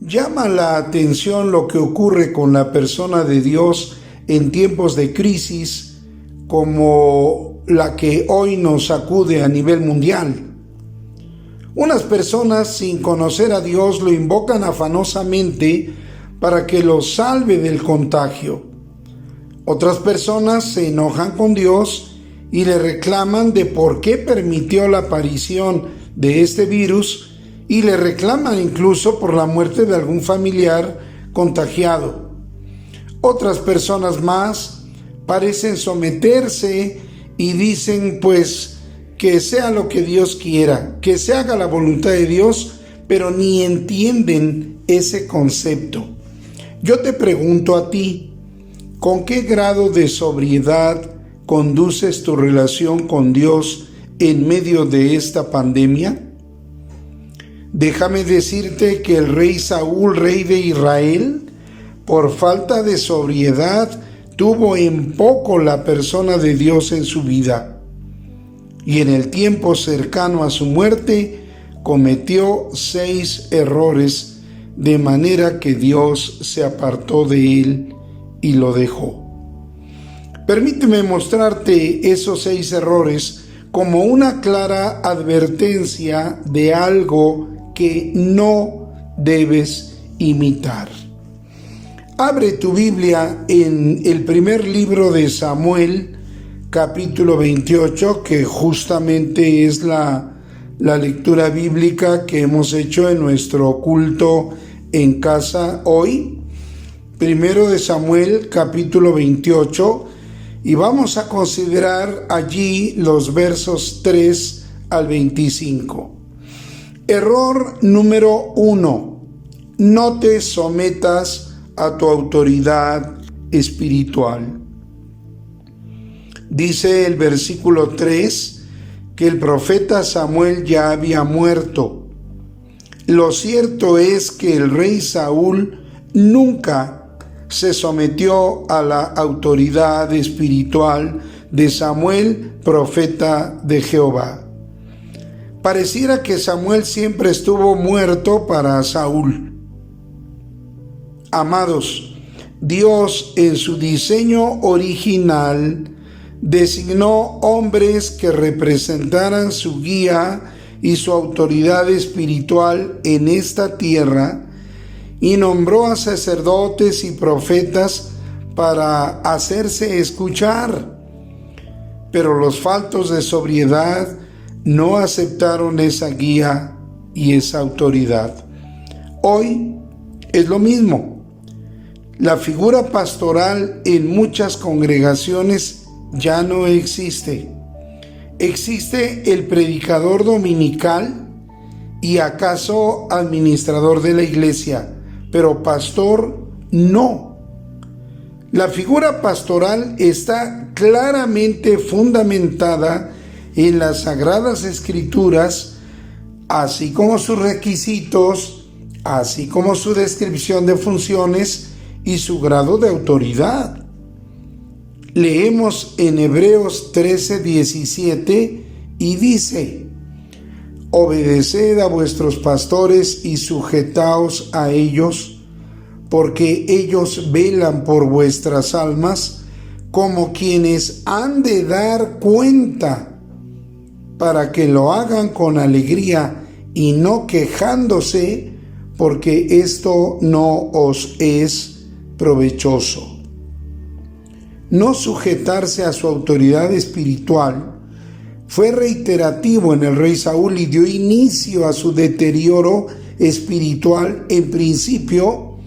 Llama la atención lo que ocurre con la persona de Dios en tiempos de crisis como la que hoy nos sacude a nivel mundial. Unas personas, sin conocer a Dios, lo invocan afanosamente para que los salve del contagio. Otras personas se enojan con Dios y le reclaman de por qué permitió la aparición de este virus y le reclaman incluso por la muerte de algún familiar contagiado. Otras personas más parecen someterse y dicen pues que sea lo que Dios quiera, que se haga la voluntad de Dios, pero ni entienden ese concepto. Yo te pregunto a ti, ¿con qué grado de sobriedad conduces tu relación con Dios en medio de esta pandemia? Déjame decirte que el rey Saúl, rey de Israel, por falta de sobriedad, tuvo en poco la persona de Dios en su vida. Y en el tiempo cercano a su muerte, cometió 6 errores, de manera que Dios se apartó de él y lo dejó. Permíteme mostrarte esos 6 errores como una clara advertencia de algo que no debes imitar. Abre tu Biblia en el primer libro de Samuel, capítulo 28, que justamente es la lectura bíblica que hemos hecho en nuestro culto en casa hoy. Primero de Samuel, capítulo 28, y vamos a considerar allí los versos 3 al 25. Error número 1. No te sometas a tu autoridad espiritual. Dice el versículo 3 que el profeta Samuel ya había muerto. Lo cierto es que el rey Saúl nunca se sometió a la autoridad espiritual de Samuel, profeta de Jehová. Pareciera que Samuel siempre estuvo muerto para Saúl. Amados, Dios en su diseño original designó hombres que representaran su guía y su autoridad espiritual en esta tierra y nombró a sacerdotes y profetas para hacerse escuchar. Pero los faltos de sobriedad no aceptaron esa guía y esa autoridad. Hoy es lo mismo. La figura pastoral en muchas congregaciones ya no existe. Existe el predicador dominical y acaso administrador de la iglesia, pero pastor no. La figura pastoral está claramente fundamentada en las Sagradas Escrituras, así como sus requisitos, así como su descripción de funciones y su grado de autoridad. Leemos en Hebreos 13:17 y dice: obedeced a vuestros pastores y sujetaos a ellos, porque ellos velan por vuestras almas como quienes han de dar cuenta, para que lo hagan con alegría y no quejándose, porque esto no os es provechoso. No sujetarse a su autoridad espiritual fue reiterativo en el rey Saúl y dio inicio a su deterioro espiritual, en principio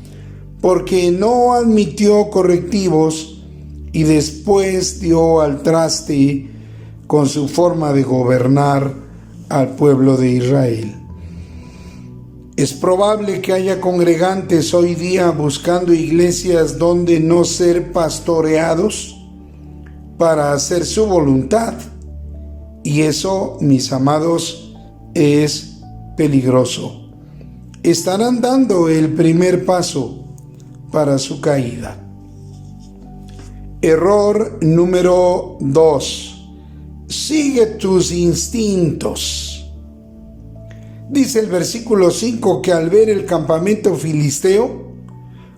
porque no admitió correctivos y después dio al traste con su forma de gobernar al pueblo de Israel. Es probable que haya congregantes hoy día buscando iglesias donde no ser pastoreados para hacer su voluntad. Y eso, mis amados, es peligroso. Estarán dando el primer paso para su caída. Error número 2. Sigue tus instintos. Dice el versículo 5 que al ver el campamento filisteo,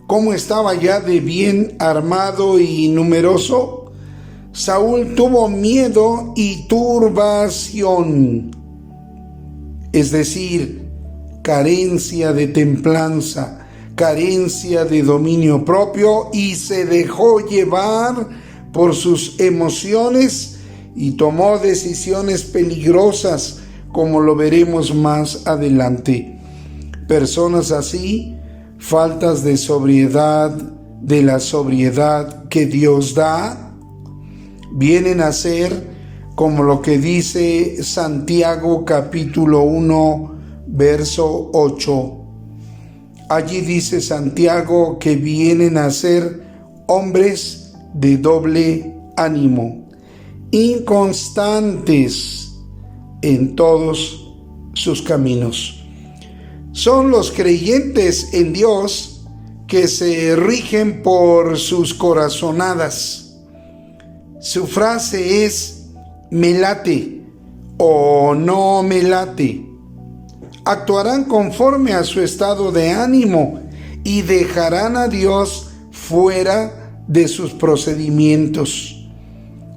cómo estaba ya de bien armado y numeroso, Saúl tuvo miedo y turbación, es decir, carencia de templanza, carencia de dominio propio, y se dejó llevar por sus emociones y tomó decisiones peligrosas, como lo veremos más adelante. Personas así, faltas de sobriedad, de la sobriedad que Dios da, vienen a ser como lo que dice Santiago capítulo 1, verso 8. Allí dice Santiago que vienen a ser hombres de doble ánimo, inconstantes en todos sus caminos. Son los creyentes en Dios que se rigen por sus corazonadas. Su frase es: me late o no me late. Actuarán conforme a su estado de ánimo y dejarán a Dios fuera de sus procedimientos.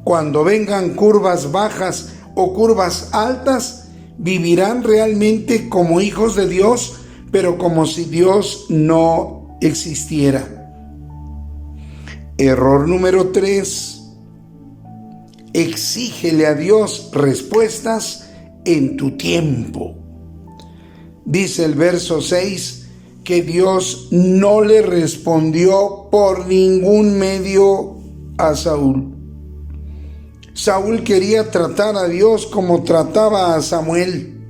Cuando vengan curvas bajas o curvas altas, vivirán realmente como hijos de Dios, pero como si Dios no existiera. Error número 3. Exígele a Dios respuestas en tu tiempo. Dice el verso 6 que Dios no le respondió por ningún medio a Saúl. Saúl quería tratar a Dios como trataba a Samuel.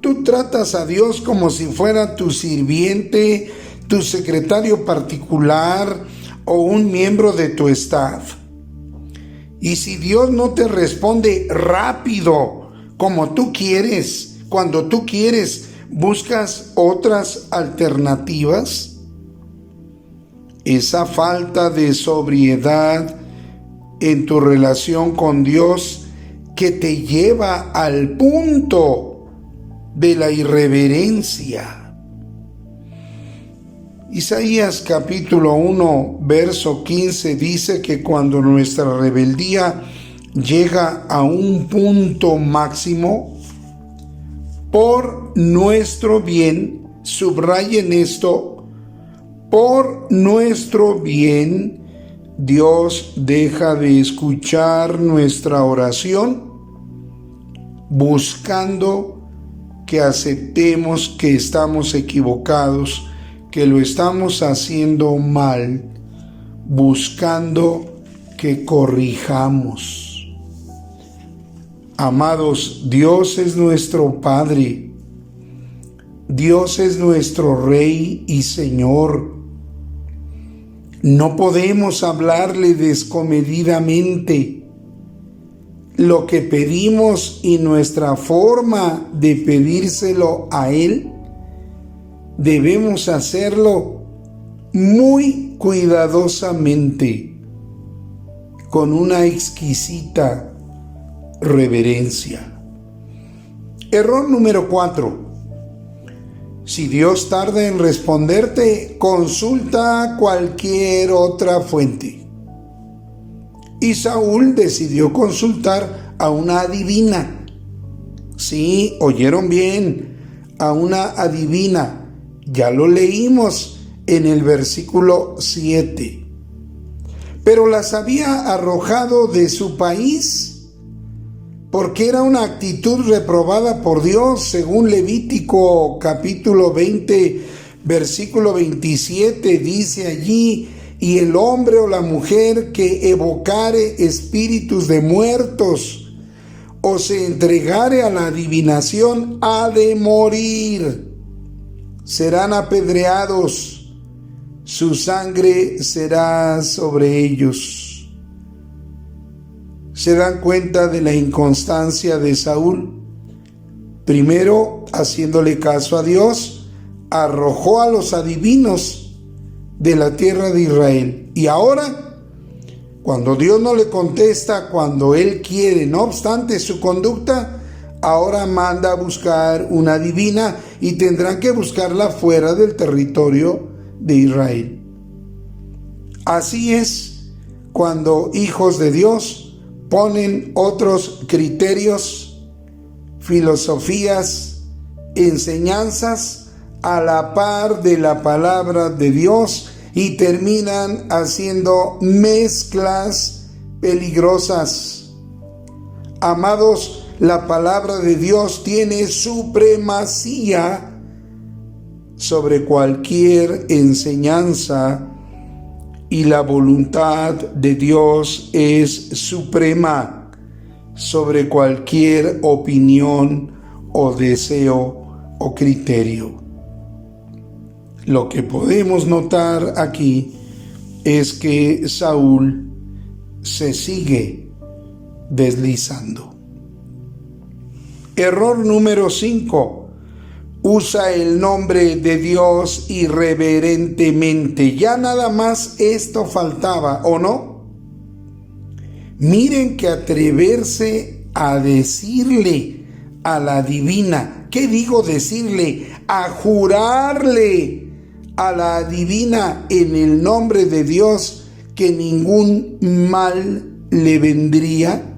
Tú tratas a Dios como si fuera tu sirviente, tu secretario particular o un miembro de tu staff. Y si Dios no te responde rápido, como tú quieres, cuando tú quieres, buscas otras alternativas. Esa falta de sobriedad en tu relación con Dios que te lleva al punto de la irreverencia. Isaías capítulo 1, verso 15 dice que cuando nuestra rebeldía llega a un punto máximo, por nuestro bien, subrayen esto, por nuestro bien, Dios deja de escuchar nuestra oración, buscando que aceptemos que estamos equivocados, que lo estamos haciendo mal, buscando que corrijamos. Amados, Dios es nuestro Padre, Dios es nuestro Rey y Señor. No podemos hablarle descomedidamente. Lo que pedimos y nuestra forma de pedírselo a Él, debemos hacerlo muy cuidadosamente, con una exquisita reverencia. Error número 4. Si Dios tarda en responderte, consulta cualquier otra fuente. Y Saúl decidió consultar a una adivina. Sí, oyeron bien, a una adivina. Ya lo leímos en el versículo 7. Pero las había arrojado de su país, porque era una actitud reprobada por Dios, según Levítico capítulo 20, versículo 27, dice allí: y el hombre o la mujer que evocare espíritus de muertos o se entregare a la adivinación ha de morir, serán apedreados, su sangre será sobre ellos. ¿Se dan cuenta de la inconstancia de Saúl? Primero, haciéndole caso a Dios, arrojó a los adivinos de la tierra de Israel. Y ahora, cuando Dios no le contesta cuando él quiere, no obstante su conducta, ahora manda a buscar una divina y tendrán que buscarla fuera del territorio de Israel. Así es cuando hijos de Dios ponen otros criterios, filosofías, enseñanzas a la par de la palabra de Dios y terminan haciendo mezclas peligrosas. Amados, la palabra de Dios tiene supremacía sobre cualquier enseñanza y la voluntad de Dios es suprema sobre cualquier opinión o deseo o criterio. Lo que podemos notar aquí es que Saúl se sigue deslizando. Error número 5. Usa el nombre de Dios irreverentemente. Ya nada más esto faltaba, ¿o no? Miren que atreverse a decirle a la divina, ¿qué digo decirle? A jurarle a la divina en el nombre de Dios que ningún mal le vendría.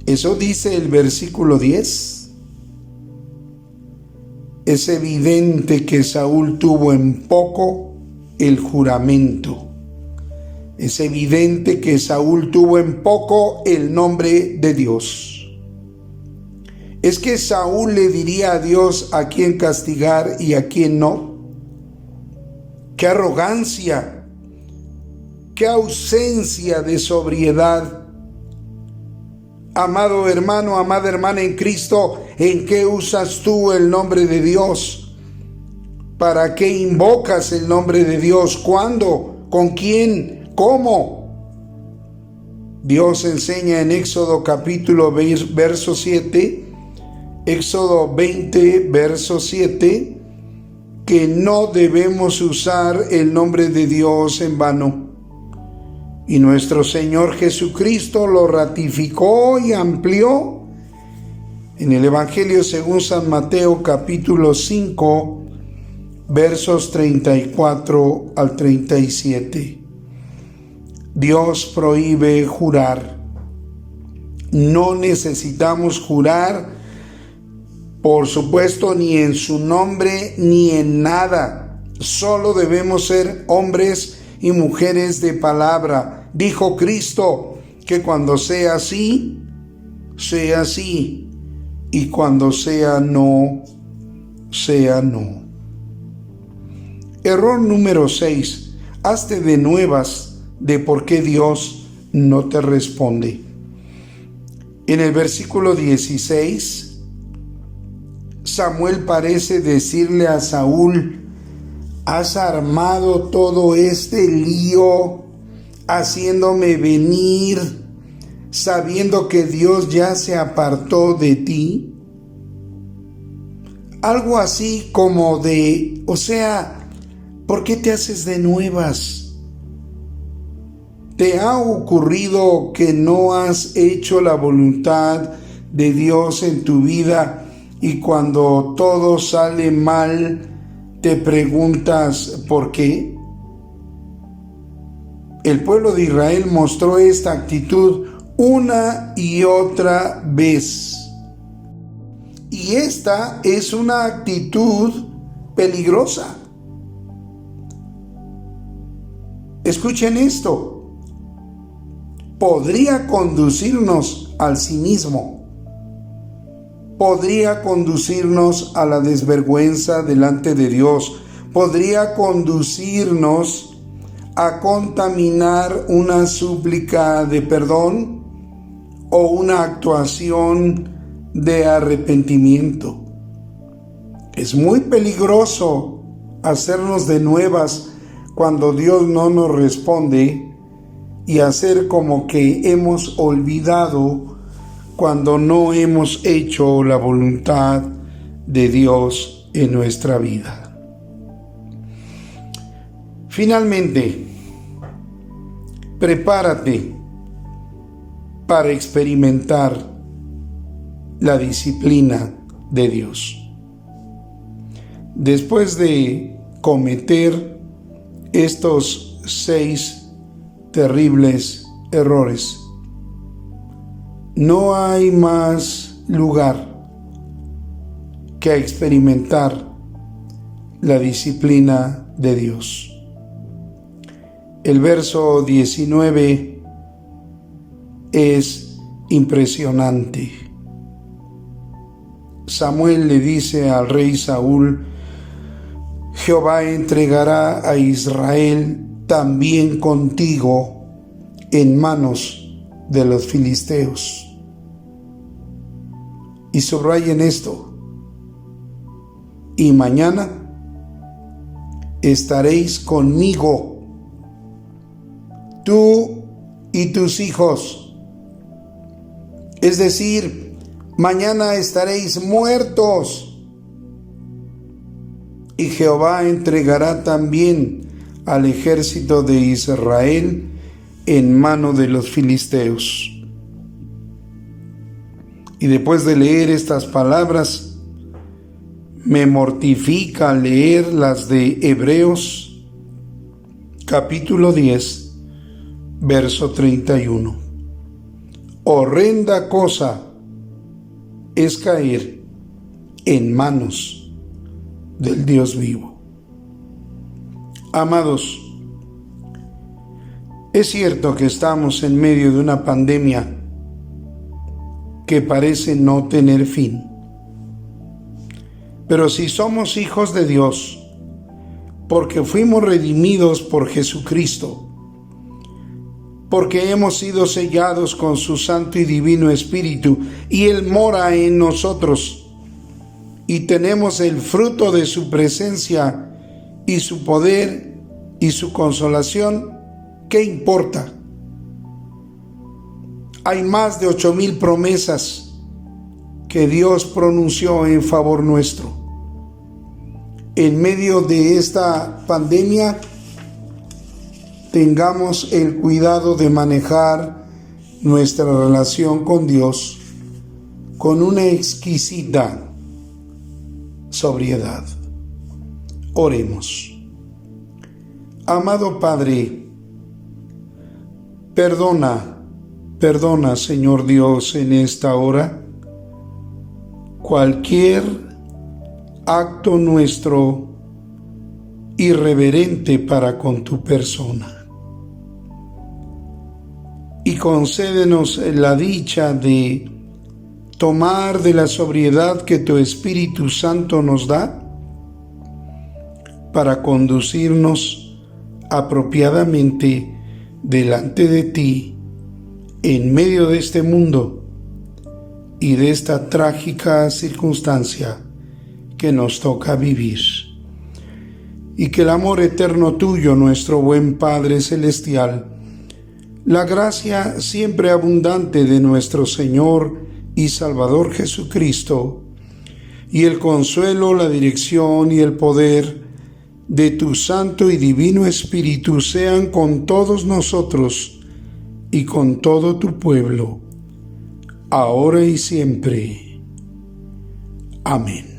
Eso dice el versículo 10. Es evidente que Saúl tuvo en poco el juramento. Es evidente que Saúl tuvo en poco el nombre de Dios. Es que Saúl le diría a Dios a quién castigar y a quién no. ¡Qué arrogancia! ¡Qué ausencia de sobriedad! Amado hermano, amada hermana en Cristo, ¿en qué usas tú el nombre de Dios? ¿Para qué invocas el nombre de Dios? ¿Cuándo? ¿Con quién? ¿Cómo? Dios enseña en Éxodo capítulo verso 7, Éxodo 20, verso 7, que no debemos usar el nombre de Dios en vano. Y nuestro Señor Jesucristo lo ratificó y amplió en el Evangelio según San Mateo capítulo 5, versos 34 al 37. Dios prohíbe jurar. No necesitamos jurar, por supuesto, ni en su nombre ni en nada. Solo debemos ser hombres y mujeres de palabra. Dijo Cristo que cuando sea así, sea así, y cuando sea no, sea no. Error número 6. Hazte de nuevas de por qué Dios no te responde. En el versículo 16, Samuel parece decirle a Saúl: has armado todo este lío haciéndome venir sabiendo que Dios ya se apartó de ti. Algo así como de, ¿por qué te haces de nuevas? ¿Te ha ocurrido que no has hecho la voluntad de Dios en tu vida y cuando todo sale mal te preguntas por qué? El pueblo de Israel mostró esta actitud una y otra vez. Y esta es una actitud peligrosa. Escuchen esto. Podría conducirnos al cinismo. Podría conducirnos a la desvergüenza delante de Dios. Podría conducirnos a contaminar una súplica de perdón o una actuación de arrepentimiento. Es muy peligroso hacernos de nuevas cuando Dios no nos responde y hacer como que hemos olvidado cuando no hemos hecho la voluntad de Dios en nuestra vida. Finalmente, prepárate para experimentar la disciplina de Dios. Después de cometer estos 6 terribles errores, no hay más lugar que experimentar la disciplina de Dios. El verso 19 es impresionante. Samuel le dice al rey Saúl: Jehová entregará a Israel también contigo en manos de los filisteos. Y subrayen esto: y mañana estaréis conmigo, tú y tus hijos. Es decir, mañana estaréis muertos. Y Jehová entregará también al ejército de Israel en mano de los filisteos. Y después de leer estas palabras, me mortifica leer las de Hebreos, capítulo 10, verso 31. Horrenda cosa es caer en manos del Dios vivo. Amados, es cierto que estamos en medio de una pandemia que parece no tener fin. Pero si somos hijos de Dios, porque fuimos redimidos por Jesucristo, porque hemos sido sellados con su Santo y Divino Espíritu, y Él mora en nosotros, y tenemos el fruto de su presencia y su poder y su consolación, ¿qué importa? Hay más de 8,000 promesas que Dios pronunció en favor nuestro. En medio de esta pandemia, tengamos el cuidado de manejar nuestra relación con Dios con una exquisita sobriedad. Oremos. Amado Padre, perdona, Señor Dios, en esta hora cualquier acto nuestro irreverente para con tu persona. Y concédenos la dicha de tomar de la sobriedad que tu Espíritu Santo nos da para conducirnos apropiadamente delante de ti en medio de este mundo y de esta trágica circunstancia que nos toca vivir. Y que el amor eterno tuyo, nuestro buen Padre Celestial, la gracia siempre abundante de nuestro Señor y Salvador Jesucristo, y el consuelo, la dirección y el poder de tu Santo y Divino Espíritu sean con todos nosotros y con todo tu pueblo, ahora y siempre. Amén.